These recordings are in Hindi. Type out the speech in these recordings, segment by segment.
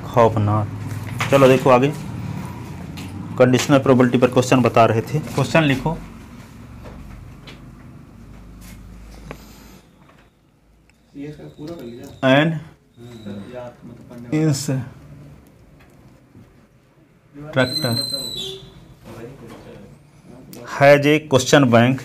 खौफनाक। चलो देखो आगे, कंडीशनल प्रोबेबिलिटी पर क्वेश्चन बता रहे थे। क्वेश्चन लिखो। N instructor has a question bank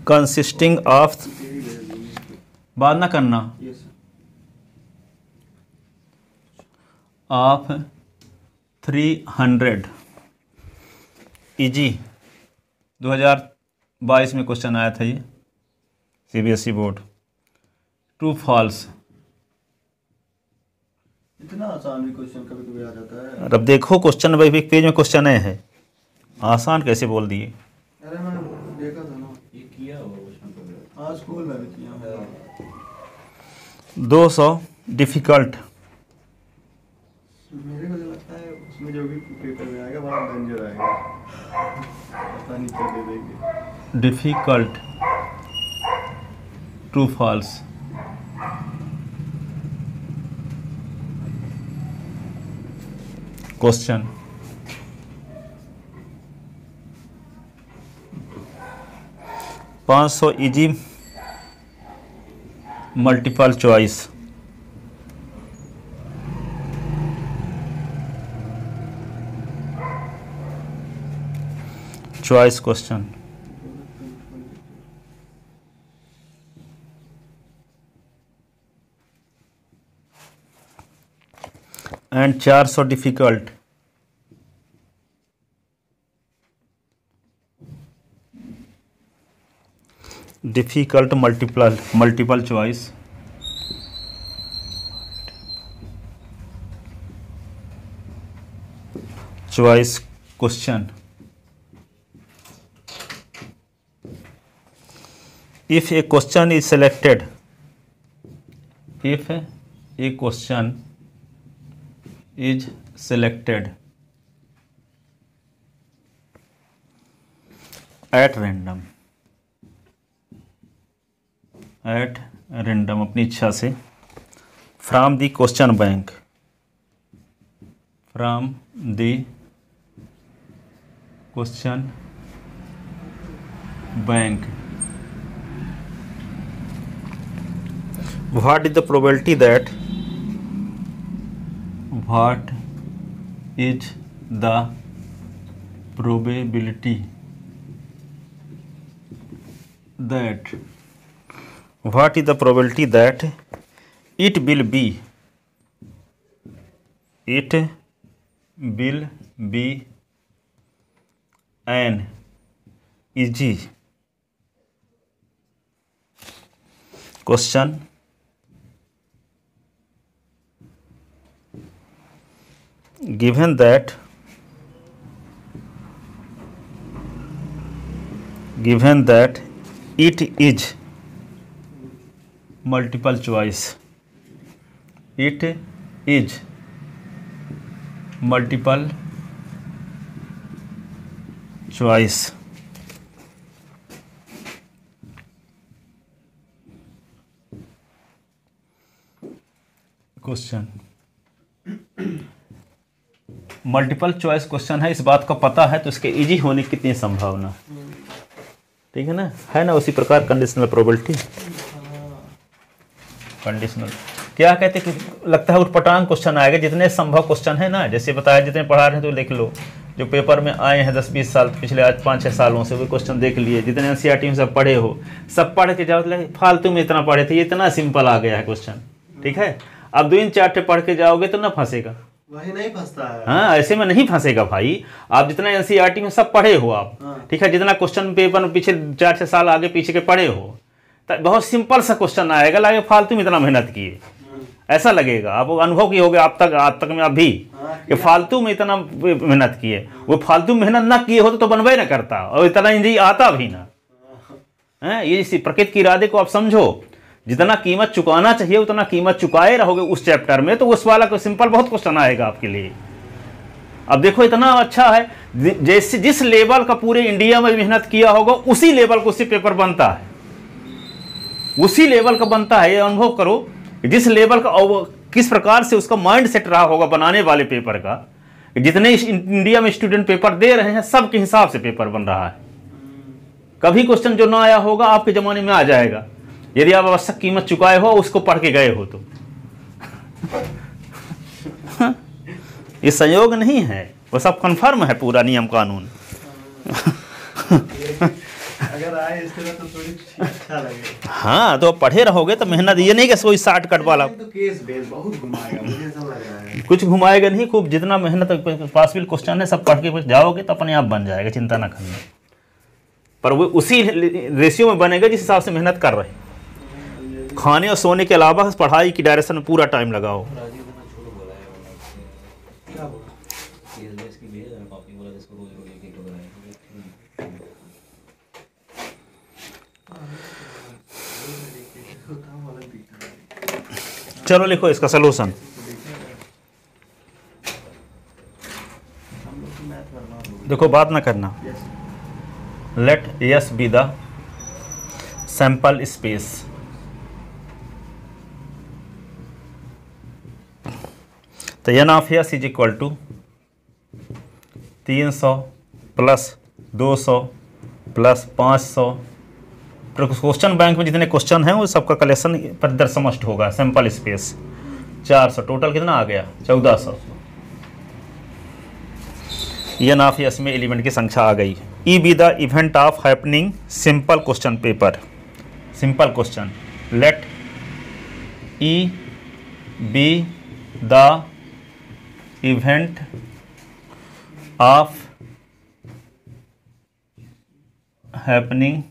consisting of, बात ना करना, ऑफ 300 इजी। 2022 में क्वेश्चन आया था ये, सीबीएसई बोर्ड। ट्रू फॉल्स, इतना आसान भी क्वेश्चन कभी कभी आ जाता है। अब देखो क्वेश्चन भाई, एक पेज में क्वेश्चन है, आसान कैसे बोल दिए। अरे मैंने देखा था ना, ये किया हुआ क्वेश्चन आज स्कूल में भी किया। 200 डिफिकल्ट, मेरे को जो लगता है उसमें जो भी पेपर में आएगा बड़ा डेंजर आएगा, पता नहीं क्या दे देंगे। Difficult, true false. क्वेश्चन, पाँच 500 easy multiple choice. Choice question, and 400 difficult. Difficult multiple choice. Choice question, if a question is selected, if a question is selected at random, अपनी इच्छा से, from the question bank, what is the probability that, what is the probability that, what is the probability that it will be an easy question given that it is multiple choice, it is multiple choice। Question multiple choice question है, इस बात का पता है तो इसके इजी होने की कितनी संभावना, ठीक है ना, उसी प्रकार कंडीशनल प्रोबेबिलिटी। कंडीशनल क्या कहते हैं कि लगता है उटपटांग क्वेश्चन आएगा, जितने संभव क्वेश्चन है ना, जैसे बताया जितने पढ़ा रहे हैं तो लिख लो, जो पेपर में आए हैं 10-20 साल पिछले, आज 5-6 सालों से वो क्वेश्चन देख लिए, जितने एनसीईआरटी में सब पढ़े हो, सब पढ़ के जाओ, फालतू में इतना पढ़े थे, ये इतना सिंपल आ गया है क्वेश्चन, ठीक है। अब 2-4 पढ़ के जाओगे तो ना फंसेगा, वही नहीं फंसता है। हाँ, ऐसे में नहीं फंसेगा भाई। आप जितना एनसीईआरटी में सब पढ़े हो आप, ठीक है, जितना क्वेश्चन पेपर में पीछे 4-6 साल आगे पीछे के पढ़े हो, तो बहुत सिंपल सा क्वेश्चन आएगा, लगे फालतू में इतना मेहनत किए, ऐसा लगेगा। आप अनुभव किए होगे आप तक में अभी कि फालतू में इतना मेहनत किए, वो फालतू मेहनत ना किए होते तो बनवे ना करता, और इतना इंजरी आता भी ना है। ये इसी प्रकृति के इरादे को आप समझो, जितना कीमत चुकाना चाहिए उतना कीमत चुकाए रहोगे उस चैप्टर में, तो उस वाला को सिंपल बहुत क्वेश्चन आएगा आपके लिए। अब देखो इतना अच्छा है जैसे जिस लेवल का पूरे इंडिया में मेहनत किया होगा उसी लेवल को उससे पेपर बनता है, उसी लेवल का बनता है। ये अनुभव करो, जिस लेवल का किस प्रकार से उसका माइंड सेट रहा होगा बनाने वाले पेपर का। जितने इंडिया में स्टूडेंट पेपर दे रहे हैं सबके हिसाब से पेपर बन रहा है। कभी क्वेश्चन जो ना आया होगा आपके ज़माने में आ जाएगा, यदि आप आवश्यक कीमत चुकाए हो, उसको पढ़ के गए हो तो। ये संयोग नहीं है, वो सब कन्फर्म है पूरा नियम कानून। अगर आए इस तरह तो थोड़ी अच्छा लगेगा। हाँ, तो पढ़े रहोगे तो मेहनत, ये नहीं कि कोई शॉर्टकट वाला तो केस बेस बहुत घुमाएगा, मुझे ऐसा लग रहा है। कुछ घुमाएगा नहीं, खूब जितना मेहनत पॉसिबल क्वेश्चन है सब पढ़ के जाओगे तो अपने आप बन जाएगा, चिंता ना करना। पर वो उसी रेशियो में बनेगा जिस हिसाब से मेहनत कर रहे हैं। खाने और सोने के अलावा पढ़ाई की डायरेक्शन में पूरा टाइम लगाओ। चलो लिखो इसका सलूशन। देखो बात ना करना। Let S be the sample space. तो n of S is equal to 300 plus 200 plus 500। Question bank में जितने क्वेश्चन हैं वो सबका कलेक्शन पर दरसमष्ट होगा। सैंपल स्पेस 400, टोटल कितना आ गया 1400। एन ऑफ यस में एलिमेंट की संख्या आ गई। E B the event of happening simple question paper. Simple question let E B the event of happening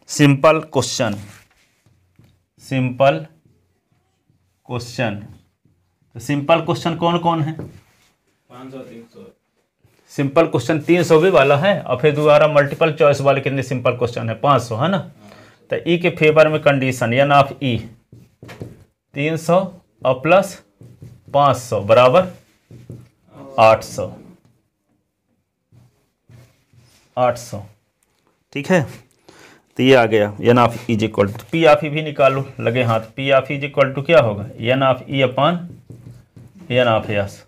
simple question. Simple question, तो सिंपल क्वेश्चन कौन कौन है? 500 300। सिंपल क्वेश्चन 300 भी वाला है, और फिर दोबारा मल्टीपल चॉइस वाले कितने सिंपल क्वेश्चन है? 500 है ना। तो ई के फेवर में कंडीशन एन ऑफ ई 300 और प्लस 500 बराबर 800। 800 ठीक है। तो ये आ गया n of is equal to P of E भी निकालो लगे हाथ। P of is equal to क्या होगा? N of E upon n of S.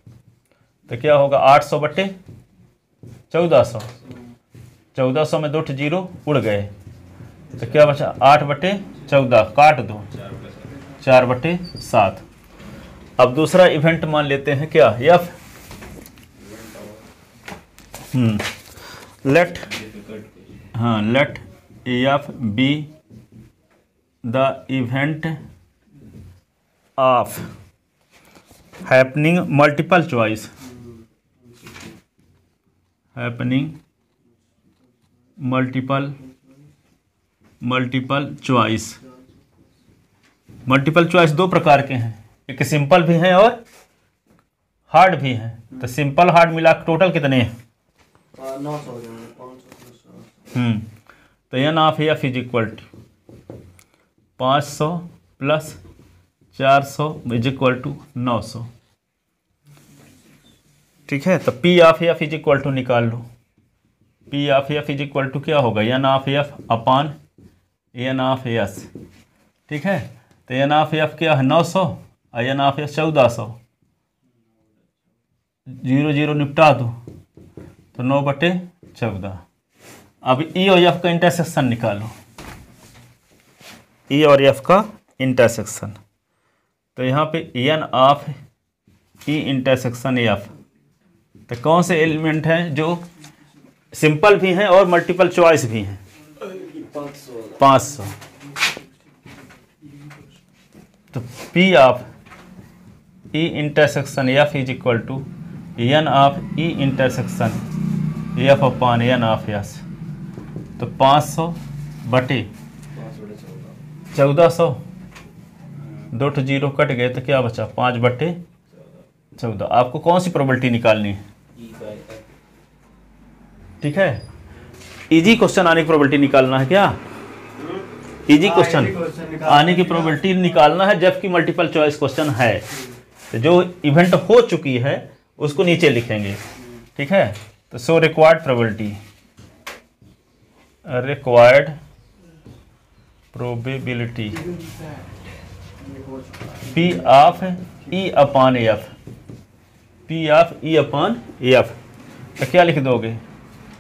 तो क्या होगा 800 बटे 1400। 1400 में 2 जीरो उड़ गए, तो क्या बचा 8 बटे 14, काट दो 4 बटे 7। अब दूसरा इवेंट मान लेते हैं क्या? F. Let let F be the event of happening multiple choice. Happening multiple choice. Multiple choice दो प्रकार के हैं, एक सिंपल भी हैं और हार्ड भी हैं। तो सिंपल हार्ड मिला टोटल कितने हैं? 900। तो n of F is equal to 500 plus 400 is equal to 900। ठीक है। तो P of F is equal to निकाल लो। P of F is equal to क्या होगा? N of F upon n of S. ठीक है। तो एन ऑफ एफ क्या है? 900 और एन ऑफ एस 1400। 0 0 निपटा दो तो 9 बटे 14। अब ई और एफ का इंटरसेक्शन निकालो। ई और एफ का इंटरसेक्शन, तो यहाँ पे n of E intersection F. तो कौन से एलिमेंट हैं जो सिंपल भी हैं और मल्टीपल चॉइस भी हैं? 500। तो P of E intersection F is equal to n of E intersection F upon n of S. तो 500 बटे 1400, 2 जीरो कट गए तो क्या बचा? 5 बटे 14। आपको कौन सी प्रोबेबिलिटी निकालनी है? ठीक है। इजी क्वेश्चन आने की प्रोबेबिलिटी निकालना है क्या? इजी क्वेश्चन आने की प्रोबेबिलिटी निकालना है, जबकि मल्टीपल चॉइस क्वेश्चन है। तो जो इवेंट हो चुकी है उसको नीचे लिखेंगे। ठीक है। तो so required probability, required probability P of E upon F, P of E upon F. तो क्या लिख दोगे,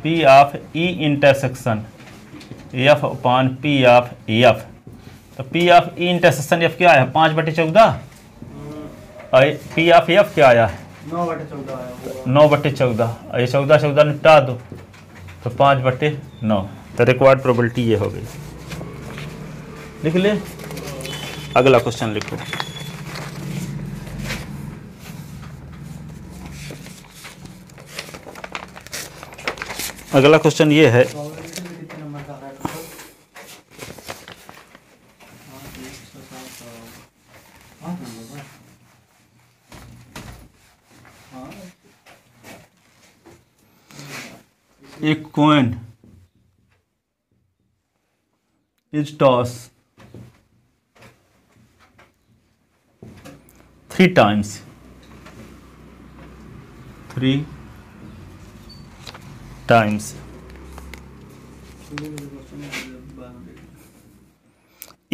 P of E intersection F upon P of F. तो P of E intersection F क्या है, 5/14, और पी ऑफ एफ क्या आया है, 9/14 9/14, और ये 14 निपटा दो तो 5/9। तो रिक्वायर्ड प्रोबेबिलिटी ये हो गई। लिख ले, अगला क्वेश्चन लिखो। अगला क्वेश्चन ये है, प्रोबेबिलिटी में कितने नंबर का आ रहा है टोटल? 8 नंबर का। एक coin is toss 3 times, 3 times.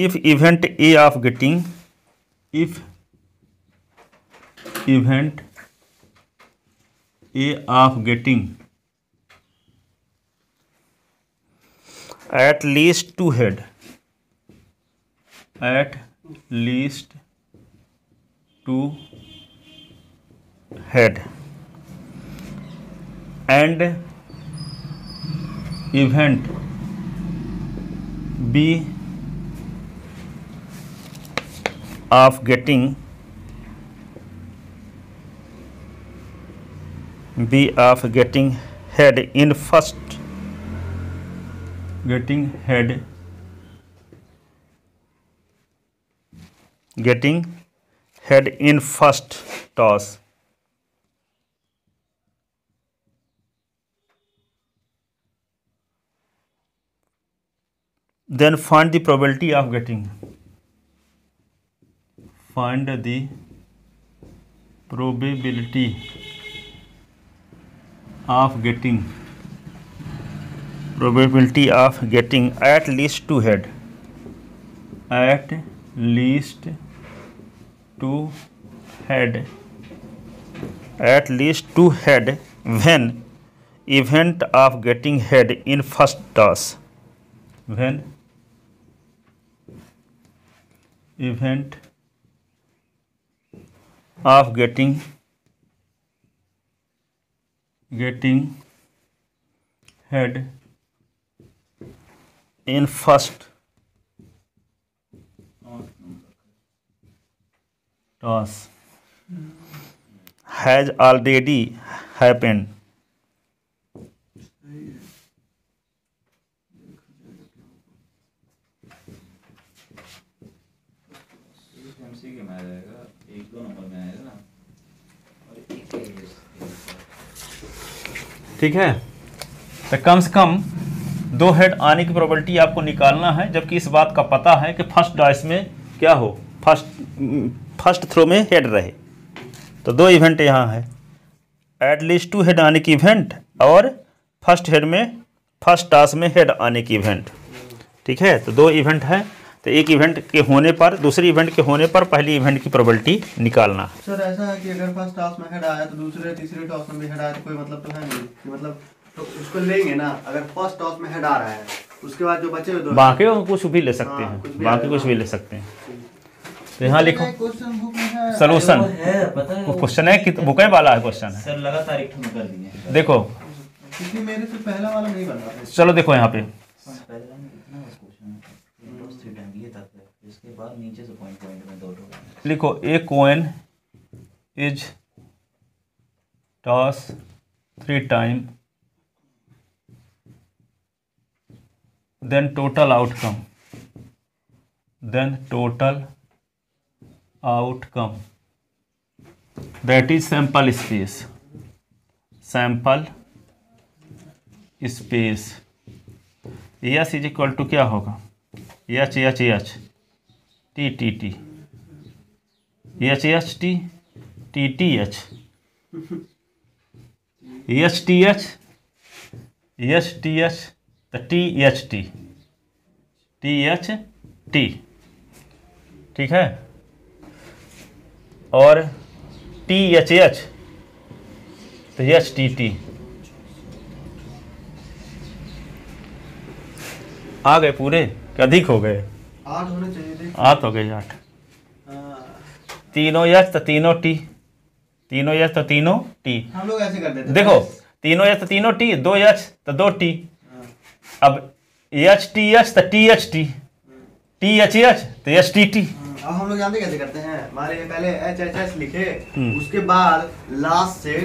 If event A of getting, if event A of getting at least 2 head, at least 2 head, and event B of getting head in first, getting head in first toss, then find the probability of getting, find the probability of getting at least 2 head, at least 2 head, at least 2 head when event of getting head in first toss, when event of getting head in first toss has already happened, MCQ में आ जाएगा, 1-2 नंबर में आएगा और एक ठीक है। तो कम से कम 2 हेड आने की प्रोबेबिलिटी आपको निकालना है, जबकि इस बात का पता है कि फर्स्ट डाइस में क्या हो, फर्स्ट थ्रो में हेड रहे। तो 2 इवेंट यहाँ है, एटलीस्ट 2 हेड आने की इवेंट और फर्स्ट टॉस में हेड आने की इवेंट। ठीक है, तो 2 इवेंट है। तो एक इवेंट के होने पर, दूसरे इवेंट के होने पर पहली इवेंट की प्रोबेबिलिटी निकालना। सर ऐसा है कि अगर फर्स्ट टॉस में हेड आया तो दूसरे तीसरे टॉस में भी हेड आया तो कोई मतलब तो है नहीं कि मतलब तो उसको लेंगे ना। अगर फर्स्ट टॉस में हेड आ रहा है उसके बाद जो बचे हुए 2 बाकी कुछ भी ले सकते हैं, बाकी कुछ भी ले सकते हैं। तो यहाँ लिखो क्वेश्चन बुक में है सोल्यूशन, है, पता है क्वेश्चन है कि बुक वाला है क्वेश्चन है। सर लगातार एक ठन कर दिए। देखो क्योंकि मेरे से पहला वाला नहीं बन रहा था। चलो देखो यहाँ पे पहले लाइन कितना बस क्वेश्चन है, 3 टाइम ये तक है, इसके बाद नीचे से पॉइंट में 2 लिखो a coin is toss 3 time, then total outcome that is sample space S is equal to क्या होगा, H T T T H T T T H H T H तो टी एच टी, ठीक है, और टी एच तो एच टी टी। आ गए पूरे कि अधिक हो गए? 8 होने चाहिए थे। 8 हो गए, 8। तीनों एच तो तीनों टी, तीनों एच तो तीनों टी। हम लोग ऐसे करते थे, देखो तीनों एच तो तीनों टी, 2 एच तो 2 टी। अब एच टी एच तो टी एच टी एच तो एच टी टी। अब हम लोग जानते कैसे करते हैं, हमारे पहले एच एच एच लिखे, उसके बाद लास्ट से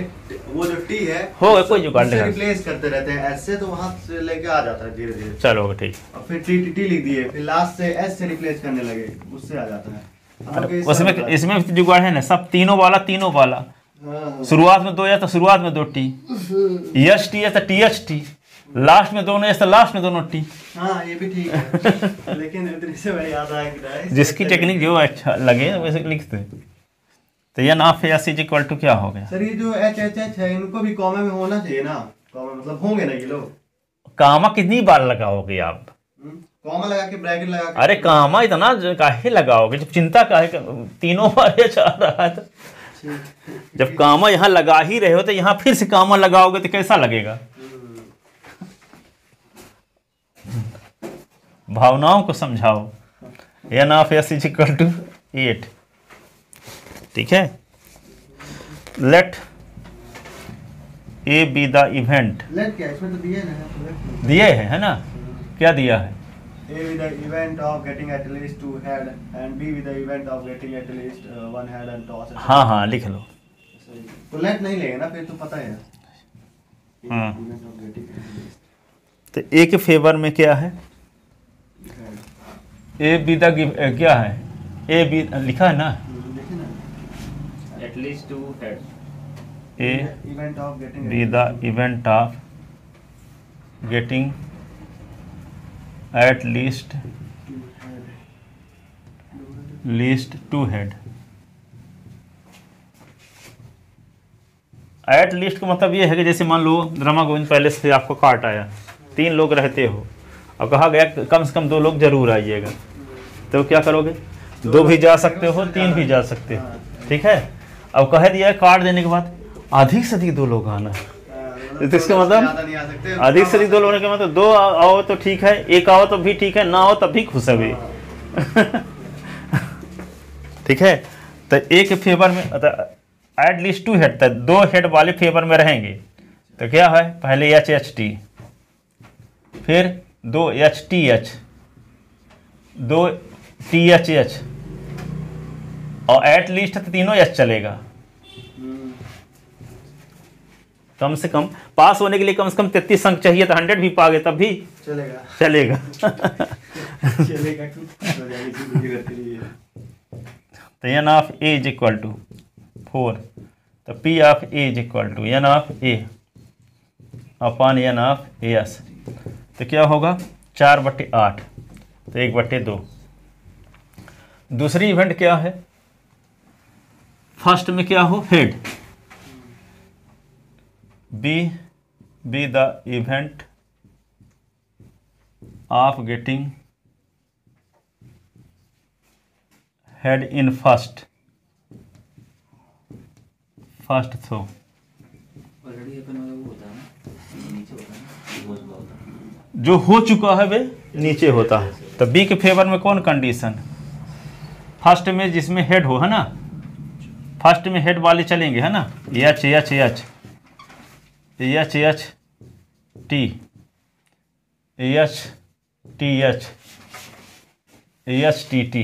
वो जो टी है हो कोई जुगाड़ नहीं, रिप्लेस करते रहते हैं एस से, तो वहां से लेके आ जाता है धीरे धीरे। चलो ठीक। और फिर टी टी लिख दिए, फिर लास्ट से एस से रिप्लेस करने लगे, उससे आ जाता है। उसमें इसमें जुगाड़ है ना, सब तीनों वाला। शुरुआत में 2 एच तो शुरुआत में 2 टी, एच टी एच तो टी एच टी, लास्ट में दोनों एच तो लास्ट में दोनों टी। हाँ ये भी ठीक है। लेकिन इतनी से बड़ी याद आएगी, जिसकी टेक्निक जो अच्छा लगे वैसे लिखते। तो ये नाफ एस इज इक्वल टू क्या हो गया? सर ये जो एच एच एच है इनको भी कॉमा में होना चाहिए ना, कॉमा मतलब होंगे ना ये लोग। कामा कितनी बार लगाओगे आप? कॉमा लगा के ब्रैकेट लगा के। अरे कामा इतना काहे लगाओगे, जब चिंता काहे तीनों बार एच आ रहा है तो। जब कामा यहाँ लगा ही रहे हो तो यहाँ फिर से कामा लगाओगे तो कैसा लगेगा? भावनाओं को समझाओ। N of S is equal to 8, ठीक है। Let A be the event, let क्या इसमें तो दिए ना, दिए है ना, क्या दिया है? A with the event of getting at least 2 head and B with the event of getting at least 1 head and toss. हाँ लिख लो। तो लेट नहीं लेंगे ना फिर, तो पता है। हाँ तो ए के फेवर में क्या है? ए बी द क्या है? ए बी लिखा है ना, at least 2 head. A event of getting B the event of getting at least 2 head. At least का मतलब ये है कि जैसे मान लो रमा गोविंद पहले से आपको काट आया, 3 लोग रहते हो, और कहा गया कम से कम 2 लोग जरूर आइएगा, तो क्या करोगे? 2 भी जा सकते हो, 3 भी जा सकते हो, ठीक है। अब कह दिया है कार्ड देने के बाद अधिक से अधिक 2 लोग आना, तो इसका मतलब अधिक से अधिक 2 लोगों के मतलब 2 आओ तो ठीक है, 1 आओ तो भी ठीक है, ना आओ तब भी खुश है भी। ठीक है। तो ए के फेवर में एट लीस्ट 2 हेड, 2 हेड वाले फेवर में रहेंगे, तो क्या है? पहले एच एच टी, फिर 2 H T H, 2 T H H, और एट लीस्ट तो तीनों एच चलेगा। कम से कम पास होने के लिए कम से कम 33 अंक चाहिए, तो 100 भी पा गए तब भी चलेगा। तो n of A is equal to 4, तो P of A is equal to n of A upon n of S. तो क्या होगा? 4/8, तो 1/2। दूसरी इवेंट क्या है? फर्स्ट में क्या हो? Head. B the event of getting head in first throw. Already अपन वाला वो होता है ना, नीचे होता है ना, वो होता है जो हो चुका है वे नीचे होता है। तो बी के फेवर में कौन कंडीशन? फर्स्ट में जिसमें हेड हो, है ना, फर्स्ट में हेड वाले चलेंगे, है ना, H H H H H T H T H H T T,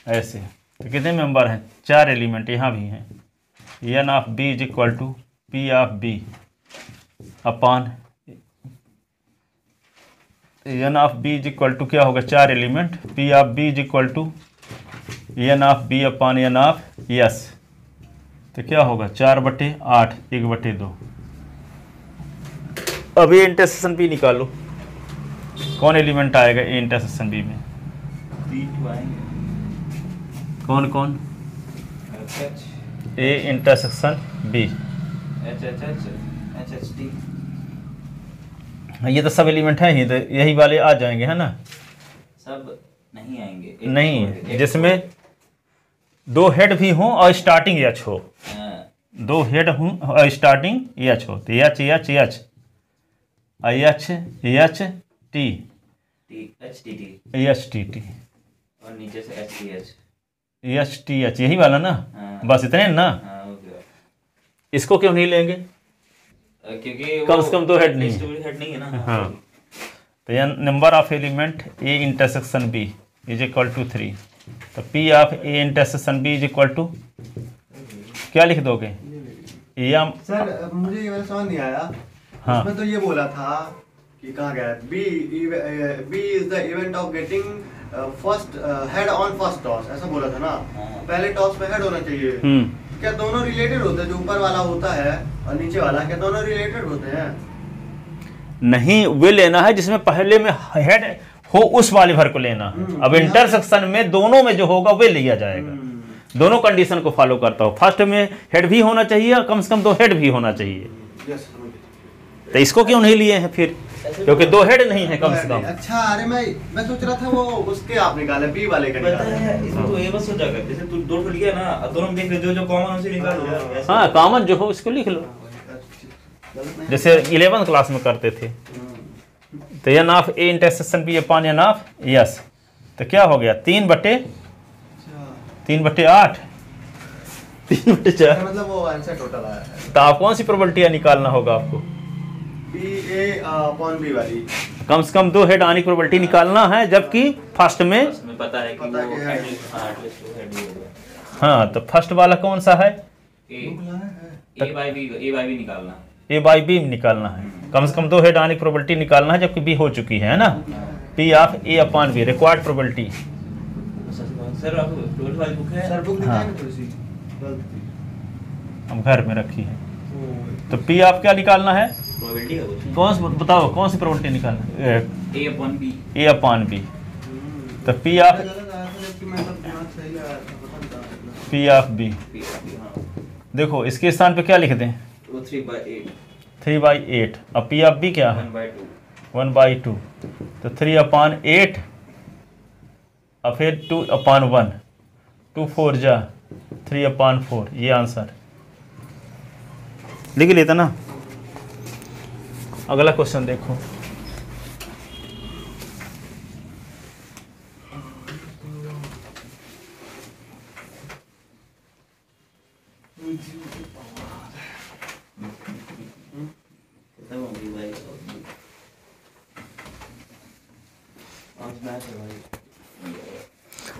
ऐसे। तो कितने मेंबर हैं? 4 एलिमेंट यहाँ भी हैं। N of B is equal to P of B upon n of B is equal to क्या होगा? 4 element, P of B is equal to n of B upon n of S. तो क्या होगा? 4/8 1/2। अब ये इंटरसेक्शन बी निकालो, कौन एलिमेंट आएगा ए इंटरसेक्शन बी में? 3 आएंगे। कौन कौन? ए इंटरसेक्शन बी HHT ये तो सब एलिमेंट है ही, तो यही वाले आ जाएंगे, है ना? सब नहीं आएंगे, एक नहीं, जिसमें दो हेड भी हों और स्टार्टिंग एच हो, दो हेड हों और स्टार्टिंग एच हो, तो H H H H H T H T T और नीचे से HTH एच टी एच, यही वाला ना? बस इतने ना? हो गया। इसको क्यों नहीं लेंगे? क्योंकि कम से कम दो हेड नहीं हेड नहीं है ना। हाँ, तो यह number of element A intersection B is equal to 3, तो P of A intersection B is equal to क्या लिख दोगे? या सर मुझे ये वाला समझ नहीं आया। हाँ। उसमें तो ये बोला था कि कहाँ गया, B is the event of getting first head on first toss, ऐसा बोला था ना? पहले टॉस में हेड होना चाहिए। क्या दोनों रिलेटेड होते हैं? जो ऊपर वाला होता है और नीचे वाला, क्या दोनों रिलेटेड होते हैं? नहीं, वे लेना है जिसमें पहले में हेड हो, उस वाले भर को लेना है। अब इंटरसेक्शन में दोनों में जो होगा वे लिया जाएगा। दोनों कंडीशन को फॉलो करता हो, फर्स्ट में हेड भी होना चाहिए और कम से कम दो हेड भी होना चाहिए। तो इसको क्यों नहीं लिए हैं फिर? क्योंकि दो हेड नहीं है कम से कम। अच्छा, अरे मैं सोच रहा था वो उसके आप निकाले, बी वाले का पता है इसमें तो ये बस हो जाएगा, जैसे तू दो लिख लिया ना, अब दोनों में देख ले जो कॉमन उसे निकाल लो। हाँ, कॉमन जो हो उसको लिख लो, जैसे 11th क्लास में करते थे। तो n of A intersection B upon n of S, तो क्या हो गया? 3/8 3/4 मतलब वो आंसर टोटल आया है। तो आप कौन सी प्रोबेबिलिटी निकालना होगा आपको? बी ए अपॉन बी वाली। कम से कम दो हेड आने की प्रोबेबिलिटी निकालना है, जबकि फर्स्ट में पता है कि वो पता है। एटलीस्ट वो हेड ही होगा। हाँ, तो फर्स्ट वाला कौन सा है? ए बाय बी निकालना, ए बाई बी निकालना है। कम से कम दो हेड आने की प्रोबेबिलिटी निकालना है, जबकि बी हो चुकी है ना? P of A upon be required probability. Sir आप 12 वाली बुक है? सर बुक दिखाएं ना थोड़ी सी। हम घर में रखी है। तो पी ऑफ क्या निकालना है? प्रोबेबिलिटी का कुछ कौन सी बताओ, कौन सी प्रोबेबिलिटी निकालना है? A upon B. A upon B. तो P of P of B, देखो इसके स्थान पे क्या लिख दें? 3/8 और पी ऑफ बी क्या है? 1/2। तो 3/8 और फिर 2/1, 2 4 जा 3/4, ये आंसर लिख लेता ना। अगला क्वेश्चन देखो।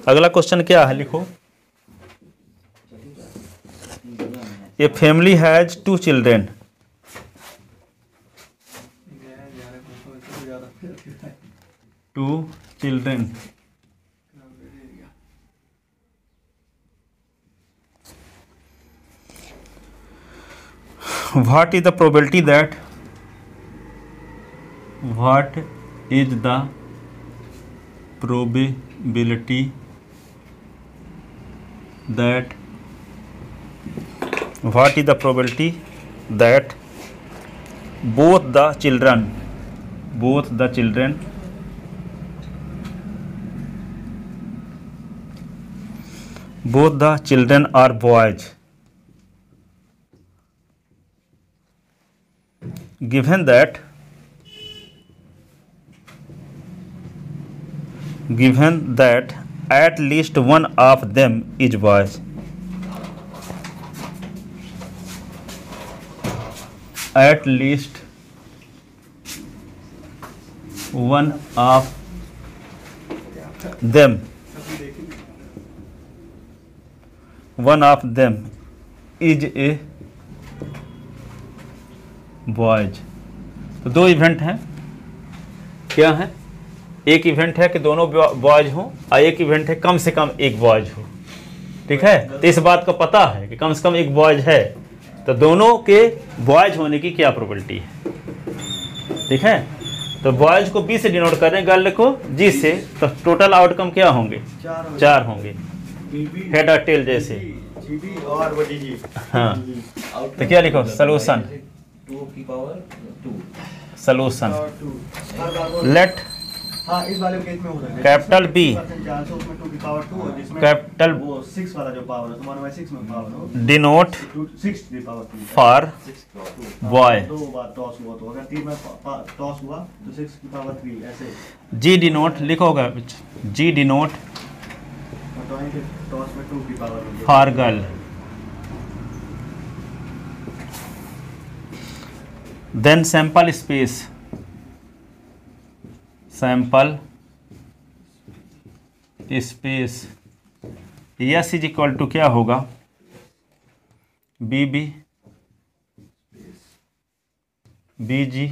अगला क्वेश्चन क्या है, लिखो। A family has 2 children. 2 children. What is the probability that what is the probability that what is the probability that both the children are boys, given that at least one of them is boys, at least one of them is a boys. तो दो इवेंट हैं, क्या है? एक इवेंट है कि दोनों बॉयज हों और एक इवेंट है कम से कम एक बॉयज हो। ठीक है, तो इस बात का पता है कि कम से कम एक बॉयज है, तो दोनों के बॉयज होने की क्या प्रोबेबिलिटी है? ठीक है, तो बॉयज को बी से डिनोट कर रहे हैं, गर्ल को जी से, तो टोटल आउटकम क्या होंगे? 4 होंगे, हेड और टेल जैसे। जीबी और वो डीजी। हाँ, तो क्या लिखो सोल्यूशन, 2 की पावर 2 सोल्यूशन और 2 हर बार वो लेट हाँ इस वाले केस में हो सकता है कैपिटल B चांस है उसमें 2 की पावर 2 और जिसमें कैपिटल वो 6 वाला जो पावर है तो 1/6 में पावर हो डिनोट 6 की power 2 for 6 boy, 2 bar toss हुआ तो अगर 3 में टॉस हुआ तो 6 की पावर 3 ऐसे जी डिनोट लिखोगा, जी डिनोट ड्राइंग के टॉस में 2 की पावर होगी for girl, then sample space, sample space S is equal to क्या होगा, B B B G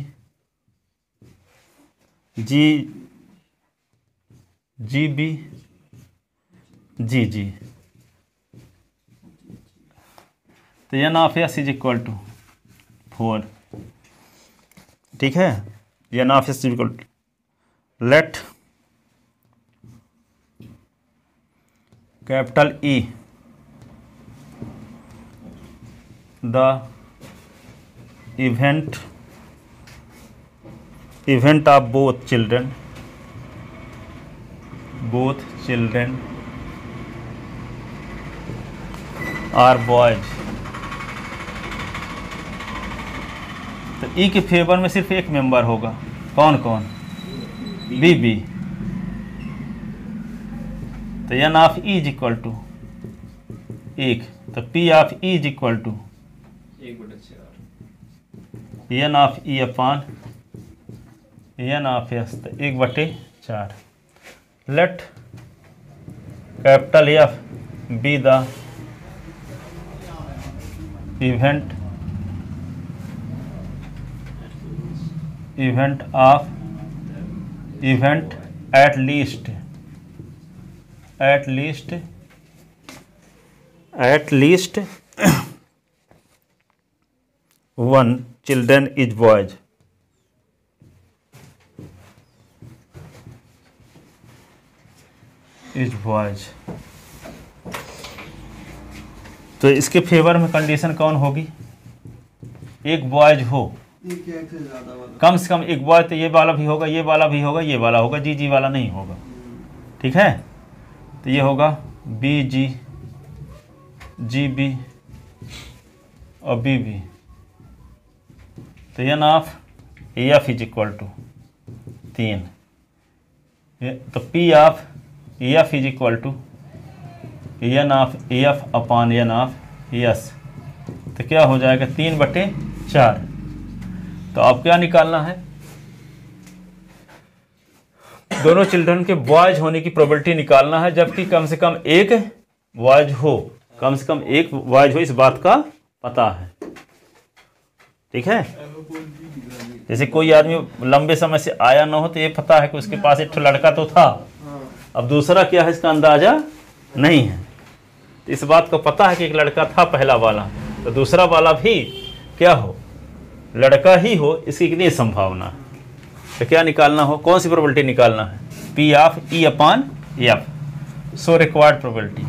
G G B G G, तो n of S is equal to 4, ठीक है, n of S is equal to let capital E the event of both children are boys। तो ई के फेवर में सिर्फ एक मेंबर होगा, कौन कौन, बी बी, तो n of E is equal to 1, तो P of E is equal to 1/4 n of E upon n of S, तो 1/4। Let capital F be the event at least one children is boys, तो इसके फेवर में कंडीशन कौन होगी, एक बॉयज हो, कम से कम एक बॉय, तो ये वाला भी होगा, ये वाला भी होगा, ये वाला होगा, जी जी वाला नहीं होगा, ठीक है, तो ये होगा बी जी जी बी और बी बी, तो n of F is equal to 3, तो P of F is equal to n of F upon n of S, तो क्या हो जाएगा 3/4। तो अब क्या निकालना है, दोनों चिल्ड्रन के बॉयज होने की प्रोबेबिलिटी निकालना है, जबकि कम से कम एक बॉयज हो, कम से कम एक बॉयज हो, इस बात का पता है, ठीक है। जैसे कोई आदमी लंबे समय से आया ना हो तो ये पता है कि उसके पास एक लड़का तो था, अब दूसरा क्या है इसका अंदाजा नहीं है, तो इस बात को पता है कि एक लड़का था पहला वाला, तो दूसरा वाला भी क्या हो, लड़का ही हो, इसकी कितनी संभावना है, तो क्या निकालना हो, कौन सी प्रोबेबिलिटी निकालना है, P of E upon F, so required probability,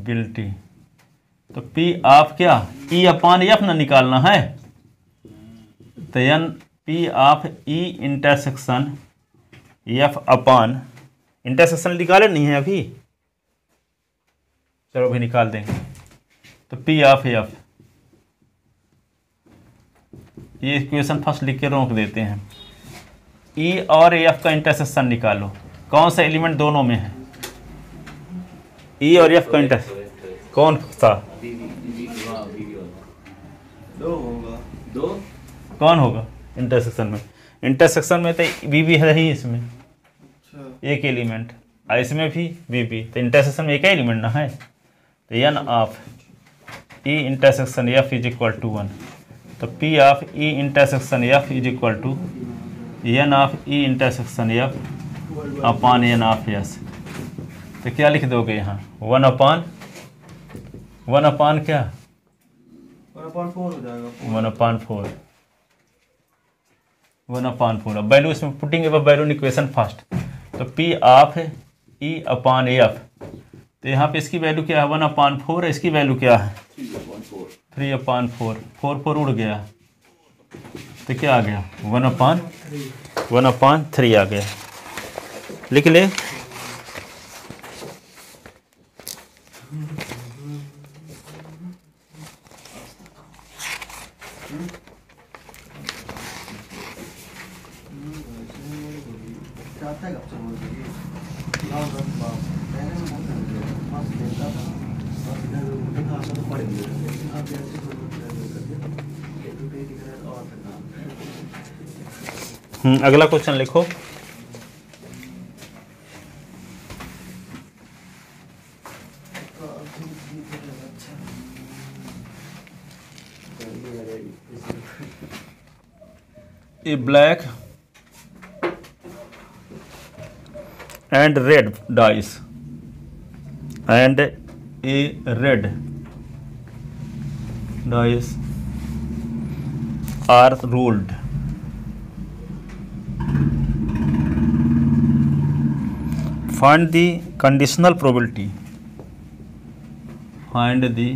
बिल्टी, तो पी ऑफ क्या, ई अपान एफ ना निकालना है, तो n P of E intersection F upon, intersection निकाले नहीं है अभी, चलो अभी निकाल देंगे, तो पी ऑफ एफ, ये इक्वेशन फर्स्ट लिख के रोक देते हैं, ई और एफ का इंटरसेक्शन निकालो, कौन सा एलिमेंट दोनों में है, ई और एफ का इंटरसेक्शन कौन था, 2 होगा, 2 कौन होगा इंटरसेक्शन में, इंटरसेक्शन में तो बी बी है ही इसमें, अच्छा एक एलिमेंट, और इसमें भी बी बी, तो इंटरसेक्शन में एक एलिमेंट ना है, तो n of E intersection F is equal to 1, तो P of E intersection F is equal to n of E intersection F upon n of S, तो क्या लिख दोगे यहाँ 1 अपान क्या 1/4 हो जाएगा, 1/4, 1/4, अब वैल्यू इसमें putting value in equation first, तो तो P of E upon F, तो यहाँ पे इसकी वैल्यू क्या है 1/4 है, इसकी वैल्यू क्या है 3/4, 4 उड़ गया तो क्या आ गया 1/3 आ गया। लिख ले। अगला क्वेश्चन लिखो। A black and red dice and a red dice are rolled. Find the conditional probability. Find the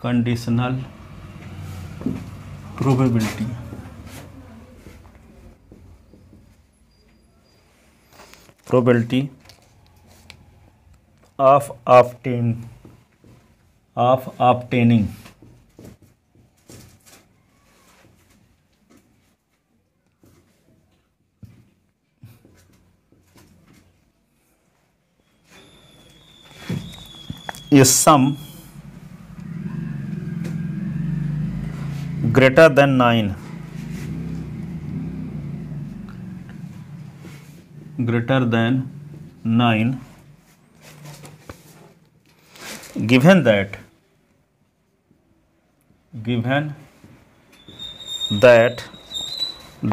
conditional probability of obtaining a sum greater than 9 given that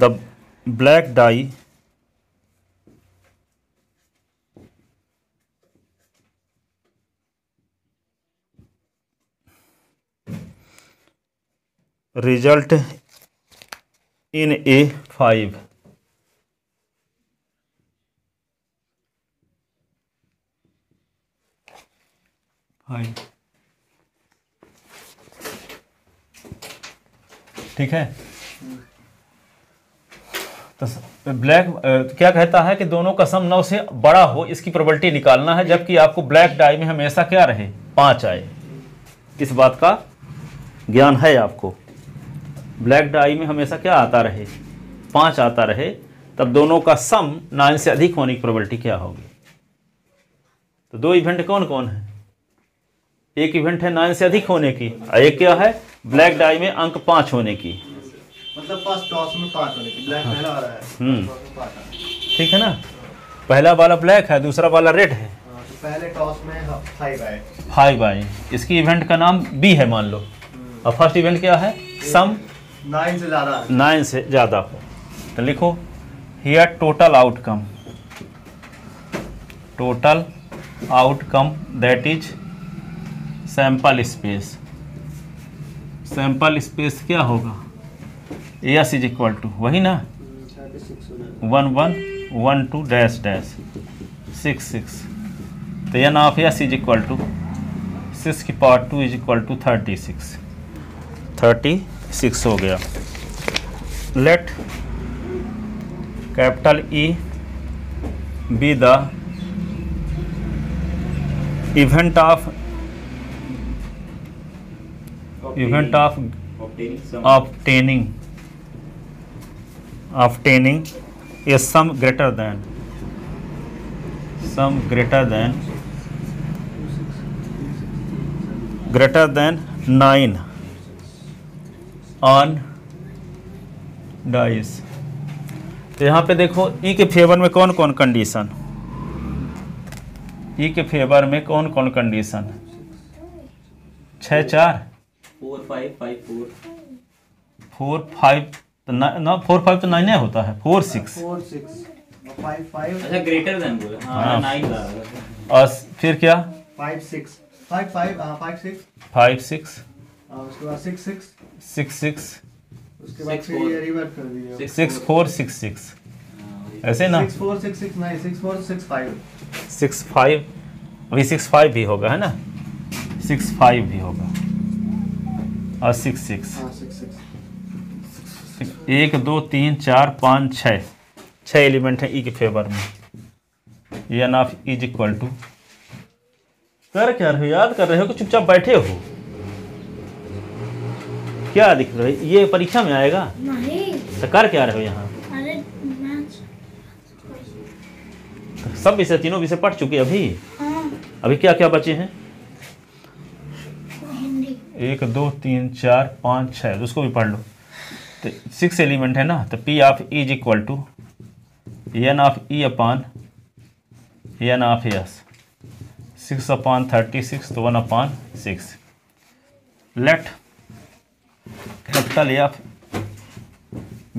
the black die result in a 5 ठीक है। तो ब्लैक क्या कहता है कि दोनों का सम 9 से बड़ा हो, इसकी प्रोबेबिलिटी निकालना है, जबकि आपको ब्लैक डाई में हमेशा क्या रहे 5 आए। इस बात का ज्ञान है आपको, ब्लैक डाई में हमेशा क्या आता रहे 5 आता रहे, तब दोनों का सम 9 से अधिक होने की प्रोबेबिलिटी क्या होगी। तो दो इवेंट कौन कौन है, एक इवेंट है 9 से अधिक होने की, और एक क्या है ब्लैक डाई में अंक 5 होने की, मतलब फर्स्ट टॉस में 5 होने की, ब्लैक पहला आ रहा है, ठीक है ना। पहला वाला ब्लैक है, दूसरा वाला रेड है, तो पहले टॉस में 5 आए, इसकी इवेंट का नाम बी है मान लो, और फर्स्ट इवेंट क्या है सम 9 से ज़्यादा हो। तो लिखो here total outcome that is sample space क्या होगा एस इज इक्वल टू वही ना 1 1 1 2 डैश 6 6, तो n of S is equal to 6 की पावर 2 इज इक्वल टू 36 हो गया। Late capital E B the event of obtaining a sum greater than 9 on dice। तो यहाँ पे देखो ई के फेवर में कौन कौन कंडीशन, 6 4 4 5 5 4 5 तो 4 5 तो 9 होता है 4 6 अच्छा ग्रेटर देन बोले हाँ 9 और फिर क्या 5 6 5 5 5 6 उसके बाद 6 6 6 6 उसके बाद फिर ये रिवर्ट कर दिया 6 4 6 6 ऐसे ना 6466 नहीं 6465 65 अभी 65 भी होगा है ना 65 भी होगा और 66 हाँ 66 1 2 3 4 5 6 एलिमेंट है ई के फेवर में n of is equal to कर क्या रहे हो याद कर रहे हो कि चुपचाप बैठे हो क्या दिख रहा है ये परीक्षा में आएगा नहीं। तो कर क्या रहे हो यहाँ अरे मैथ्स सब विषय तीनों विषय पढ़ चुके अभी हाँ अभी क्या क्या बचे हैं हिंदी 1 2 3 4 5 6 उसको भी पढ़ लो तो 6 एलिमेंट है ना तो P of E is equal to n of E upon n of S 6 upon 36 तो 1 upon 6 let capital F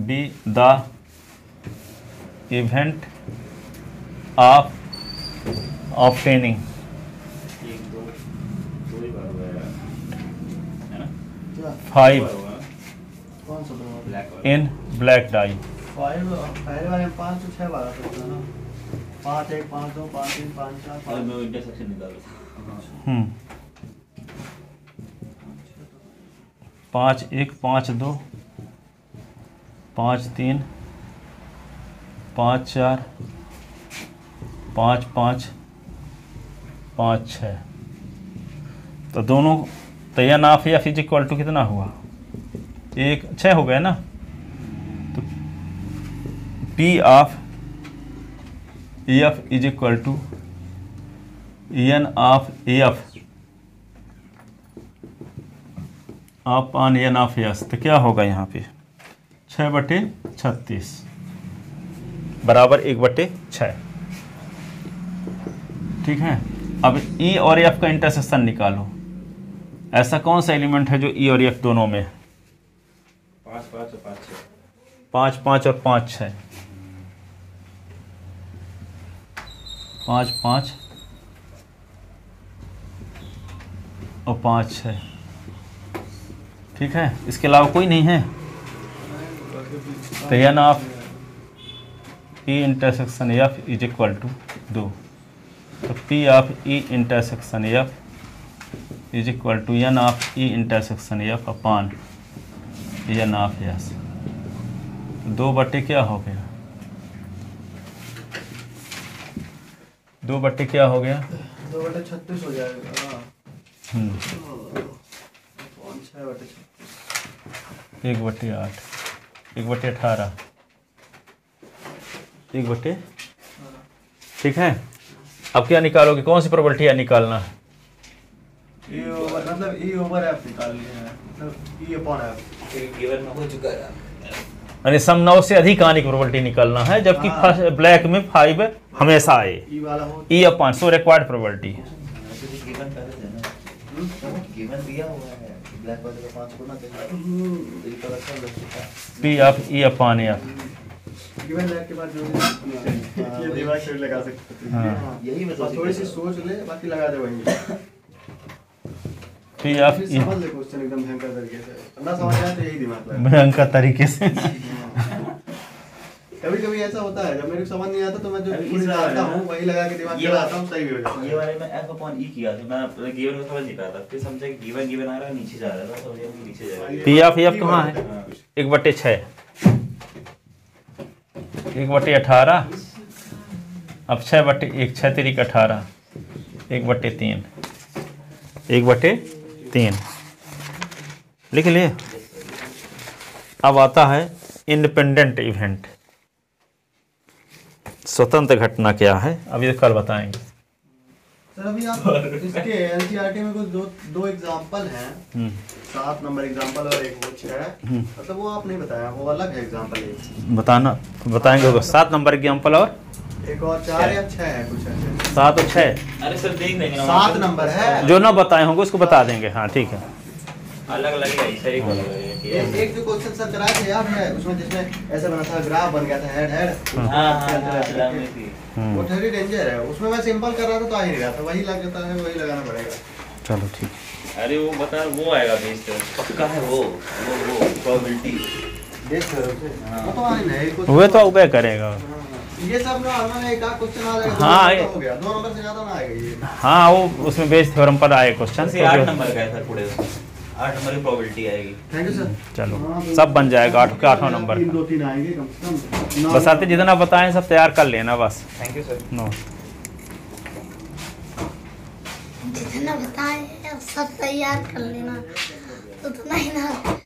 be the event of obtaining एक दो ही बार हुआ है ना? क्या 5 कौन सा दो ब्लैक इन ब्लैक डाई 5 पहले वाले में 5 से 6 बार आ सकता है ना 5 1 5 2 5 3 5 4 और 5 मैं इंटरसेक्शन निकाल रहा था 5 1 5 2 5 3 5 4 5 5 5 6 तो दोनों तो n of F is equal to कितना हुआ 1 6 हो गया ना तो P of F is equal to n of F upon n of S तो क्या होगा यहाँ पे 6/36 बराबर 1/6 ठीक है। अब ई और एफ का इंटरसेक्शन निकालो ऐसा कौन सा एलिमेंट है जो ई और एफ दोनों में 5 5 और 5 6 5 5 और 5 6 5 5 और 5 6 ठीक है। इसके अलावा कोई नहीं है तो n of E intersection F is equal to 2 तो P of E intersection F is equal to n of E intersection F upon n of S 2 बटे क्या हो गया 2 बटे क्या हो गया 2/36 हो जाएगा हाँ 6/36 1/8 1/18 1/, ठीक है। अब क्या निकालोगे कौन सी प्रोबेबिलिटी है निकालना है ई ओवर मतलब ई ओवर एफ निकाल लिया है मतलब ई अपॉन एफ गिवन में हो चुका है यानी सम 9 से अधिक आने की प्रोबेबिलिटी निकालना है जबकि हाँ। फर्स्ट ब्लैक में 5 हमेशा आए ई वाला हो ई upon so required probability given पहले से ना गिवन दिया हुआ है ब्लैक वाले का 5 होना चाहिए तो ये पता चल रहा है P of E upon F given lag के बाद जो ये दिमाग से लगा सकते हैं हाँ। यही मैं बस थोड़ी सी सोच ले बाकी लगा दे वहीं पी ऑफ फिर ई समझ ले क्वेश्चन एकदम भयंकर तरीके से ना समझ आए तो यही दिमाग लगा भयंकर तरीके से कभी कभी ऐसा होता है जब मेरे को समझ नहीं आता तो मैं जो अभी पूरी इस बार लगाता है हूँ ना, वही लगा के दिमाग ये लगाता हूँ सही भी हो जाता ये है वाले में f upon e किया था मैं गिवन को समझ नहीं पाया था फिर समझा कि गिवन गिवन आ रहा है नीचे जा रहा था तो ये नीचे जा रहा है पी ऑफ एफ कहाँ है हाँ। 1/6 1/18 अब 6/1 6 3 18 1/3 1/3 लिख लिए। अब आता है इंडिपेंडेंट इवेंट स्वतंत्र घटना क्या है अब ये कल बताएंगे। सर अभी आप इसके एनसीईआरटी में कुछ दो एग्जांपल हैं 7 नंबर एग्जांपल और एक वो 6 मतलब वो आप नहीं बताया वो अलग है एग्जांपल एक बताएंगे होगा 7 नंबर एग्जाम्पल और एक और 4 या 6 है कुछ ऐसे 7 और 6 अरे सर देख देंगे ना 7 नंबर है जो ना बताए होंगे उसको बता देंगे हाँ ठीक है। अलग अलग है सर एक अलग है एक जो क्वेश्चन सर कराए थे याद है उसमें जिसमें ऐसे बना था ग्राफ बन गया था हेड हेड हाँ वो थोड़ी डेंजर है उसमें मैं सिंपल कर रहा था तो आ ही नहीं रहा था वही लग जाता है वही लगाना पड़ेगा चलो ठीक अरे वो बता वो आएगा बेस्ट पक्का है वो प्रोबेबिलिटी देख रहे हो उसे? वो तो आ ही नहीं कुछ हुए तो उबे करेगा ये सब नॉर्मल है, एक आध क्वेश्चन आ जाएगा, हाँ, 2 नंबर हो गया, 2 नंबर से ज्यादा ना आएगा ये। हाँ वो उसमें बेस थ्योरम पर आए क्वेश्चन। वैसे 8 नंबर का है सर, पूरे 8 नंबर की प्रोबेबिलिटी आएगी। Thank you sir. चलो हाँ, तो सब बन जाएगा 8 के 8वां नंबर 2-3 आएंगे कम से कम। बस आते जितना बताएं सब तैयार कर लेना बस। Thank you sir. नो जितना बताए सब तैयार कर लेना, उतना ही ना।